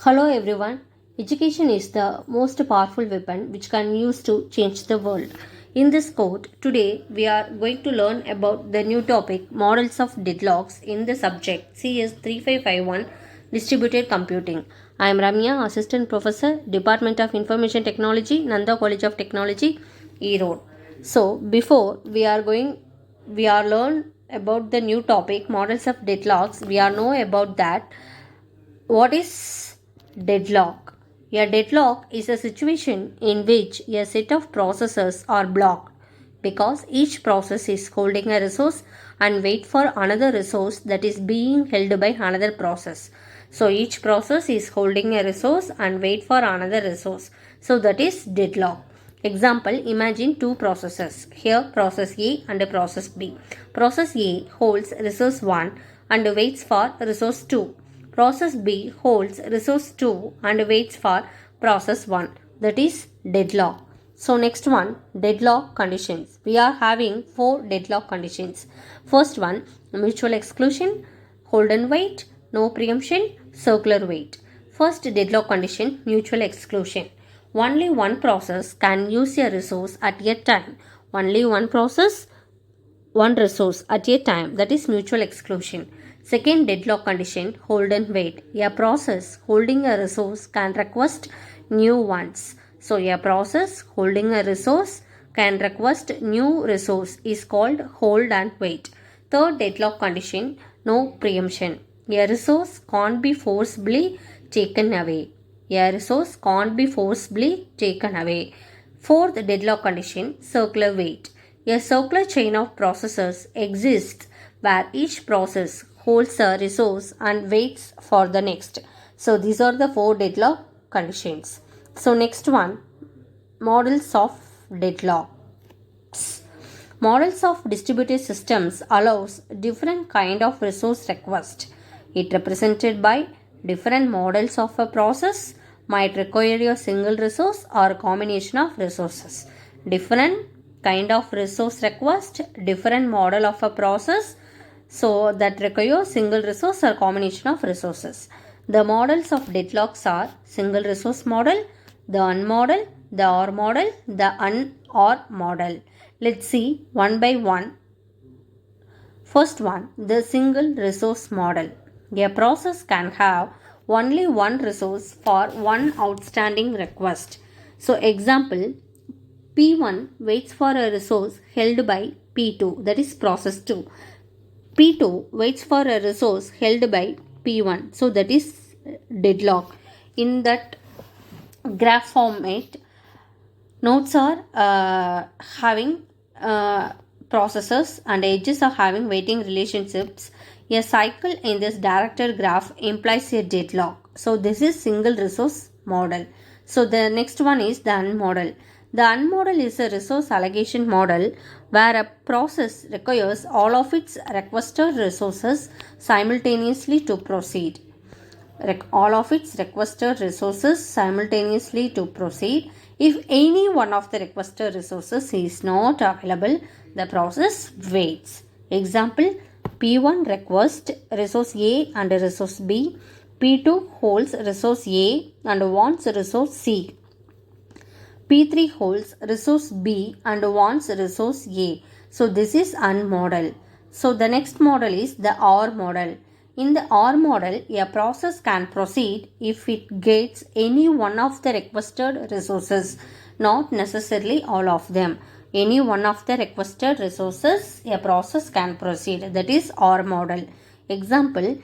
Hello everyone. Education is the most powerful weapon which can use to change the world. In this quote, today we are going to learn about the new topic models of deadlocks in the subject CS 3551 Distributed Computing. I am Ramya, Assistant Professor, Department of Information Technology, Nanda College of Technology, Erode. So before we are learn about the new topic models of deadlocks. We are know about that what is deadlock? A deadlock is a situation in which a set of processes are blocked because each process is holding a resource and wait for another resource that is being held by another process. So each process is holding a resource and wait for another resource. So that is deadlock. Example, imagine two processes. Here process A and process B. Process A holds resource 1 and waits for resource 2. Process B holds resource 2 and waits for process 1. That is deadlock. So next one, deadlock conditions. We are having 4 deadlock conditions. First one, mutual exclusion, hold and wait, no preemption, circular wait. First deadlock condition, mutual exclusion. Only one process can use a resource at a time. Only one process, one resource at a time, that is mutual exclusion. Second deadlock condition, hold and wait. A process holding a resource can request new ones. So a process holding a resource can request new resource is called hold and wait. Third deadlock condition, no preemption. A resource can't be forcibly taken away. A resource can't be forcibly taken away. Fourth deadlock condition, circular wait. A circular chain of processes exists where each process holds a resource and waits for the next. So these are the 4 deadlock conditions. So next one, models of deadlocks. Models of distributed systems allows different kind of resource request. It represented by different models of a process might require a single resource or a combination of resources. Different kind of resource request, different model of a process, so that require single resource or combination of resources. The models of deadlocks are single resource model, the unmodel, the OR model, the un-OR model. Let's see one by one. First one, the single resource model. A process can have only one resource for one outstanding request. So example, P1 waits for a resource held by P2, that is process 2. P2 waits for a resource held by P1, so that is deadlock. In that graph format, nodes are having processes and edges are having waiting relationships. A cycle in this directed graph implies a deadlock. So this is single resource model. So the next one is the unmodel. The unmodel is a resource allocation model where a process requires all of its requested resources simultaneously to proceed. All of its requested resources simultaneously to proceed. If any one of the requested resources is not available, the process waits. Example, P1 requests resource A and resource B. P2 holds resource A and wants resource C. P3 holds resource B and wants resource A. So this is unmodel. So the next model is the OR model. In the OR model, a process can proceed if it gets any one of the requested resources, not necessarily all of them. Any one of the requested resources, a process can proceed. That is OR model. Example,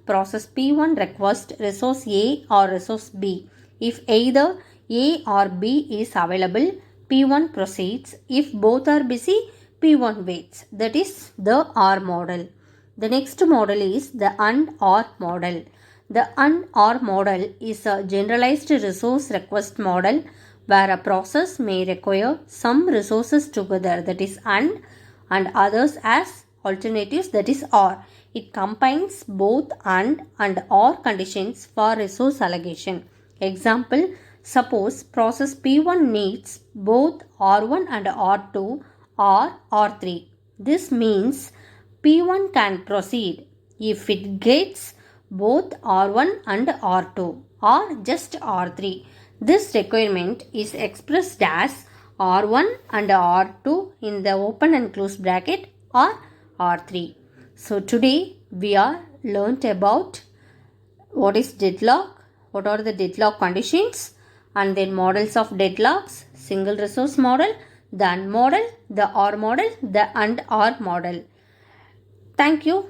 process P1 requests resource A or resource B. If either A or B is available, P1 proceeds. If both are busy, P1 waits. That is the OR model. The next model is the AND-OR model. The AND-OR model is a generalized resource request model where a process may require some resources together, that is and others as alternatives, that is OR. It combines both and OR conditions for resource allocation. Example, suppose process P1 needs both R1 and R2 or R3. This means P1 can proceed if it gets both R1 and R2 or just R3. This requirement is expressed as R1 and R2 in the open and closed bracket or R3. So today we are learnt about what is deadlock, what are the deadlock conditions, and then models of deadlocks, single resource model, the AND model, the OR model, the AND OR model. Thank you.